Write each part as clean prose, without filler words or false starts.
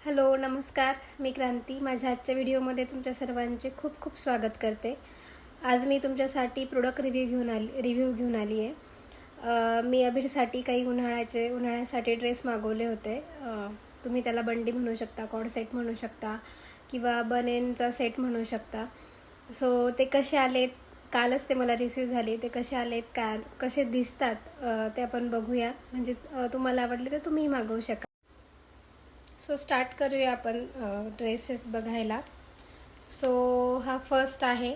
Hello नमस्कार, मी क्रांती. माझ्या आजच्या व्हिडिओमध्ये तुमच्या सर्वांचे खूप खूप स्वागत करते. आज मी तुमच्यासाठी प्रोडक्ट रिव्ह्यू घेऊन आली आहे. मी अभिरसाठी काही उन्हाळ्यासाठी ड्रेस मागवले होते. तुम्ही त्याला बंडी म्हणू शकता, कॉर्ड सेट म्हणू शकता किंवा बनेनचा सेट म्हणू शकता. सो ते कसे आलेत, कालच ते मला रिसीव झाले. ते कसे आलेत, कसे दिसतात ते आपण बघूया. म्हणजे तुम्हाला आवडले तर तुम्ही मागवू शकाल. सो स्टार्ट करूया आपण ड्रेसेस बघायला. सो हा फर्स्ट आहे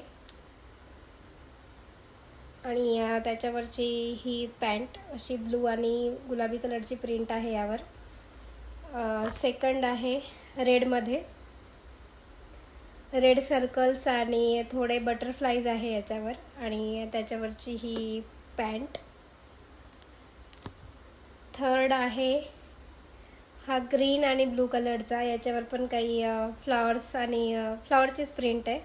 आणि त्याच्यावरची ही पॅन्ट अशी ब्लू आणि गुलाबी कलरची प्रिंट आहे यावर. सेकंड आहे रेडमध्ये, रेड सर्कल्स आणि थोडे बटरफ्लाईज आहे याच्यावर आणि त्याच्यावरची ही पॅन्ट. थर्ड आहे हा ग्रीन आणि ब्लू कलरचा, याच्यावर पण काही फ्लॉवर्स आणि फ्लॉवरचीच प्रिंट आहे,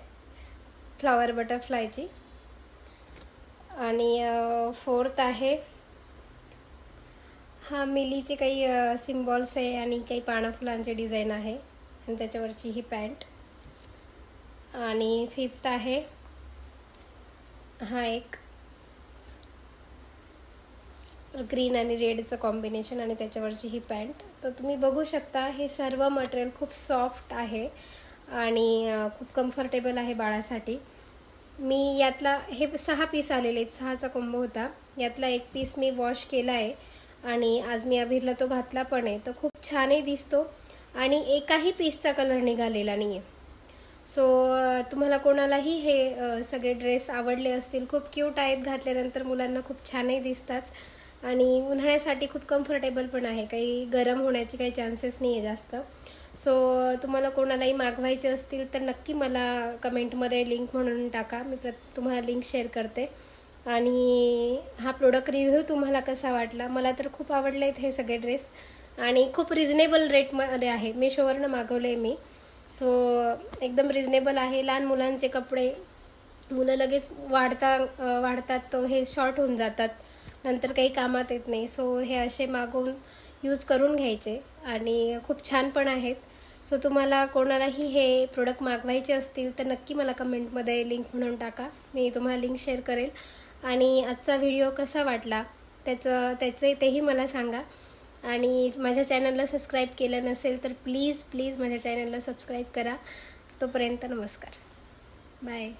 फ्लॉवर बटरफ्लायची. आणि फोर्थ आहे हा मिलीचे काही सिम्बॉल्स आहे आणि काही पाना फुलांचे डिझाईन आहे आणि त्याच्यावरची ही पॅन्ट. आणि फिफ्थ आहे हा एक ग्रीन आणि रेडचं कॉम्बिनेशन आणि त्याच्यावरची ही पॅन्ट. तर तुम्ही बघू शकता हे सर्व मटेरियल खूप सॉफ्ट आहे आणि खूप कम्फर्टेबल आहे बाळासाठी. मी यातला हे 6 पीस आलेले आहेत, 6चा कॉम्बो होता. यातला एक पीस मी वॉश केला आहे आणि आज मी अभिरला तो घातला पण आहे. तर खूप छानही दिसतो आणि एकाही पीसचा कलर निघालेला नाही आहे. सो तुम्हाला कोणालाही हे सगळे ड्रेस आवडले असतील. खूप क्यूट आहेत, घातल्यानंतर मुलांना खूप छानही दिसतात आणि उन्हाळ्यासाठी खूप कम्फर्टेबल पण आहे. काही गरम होण्याचे काही चान्सेस नाही आहे जास्त. सो तुम्हाला कोणालाही मागवायचे असतील तर नक्की मला कमेंटमध्ये लिंक म्हणून टाका, मी तुम्हाला लिंक शेअर करते. आणि हा प्रोडक्ट रिव्ह्यू तुम्हाला कसा वाटला? मला तर खूप आवडले आहेत हे सगळे ड्रेस आणि खूप रिजनेबल रेटमध्ये आहे. मीशोवरनं मागवले मी. सो एकदम रिजनेबल आहे. लहान मुलांचे कपडे, मुलं लगेच वाढतात तो हे शॉर्ट होऊन जातात, नंतर काही कामात येत नाही. सो हे असे मागवून यूज करून घ्यायचे आणि खूप छान पण आहेत. सो तुम्हाला कोणालाही हे प्रोडक्ट मागवायचे असतील तर नक्की मला कमेंटमध्ये लिंक म्हणून टाका, मी तुम्हाला लिंक शेअर करेल. आणि आजचा व्हिडिओ कसा वाटला तेही मला सांगा. आणि माझ्या चॅनलला सबस्क्राईब केलं नसेल तर प्लीज माझ्या चॅनलला सबस्क्राईब करा. तोपर्यंत नमस्कार, बाय.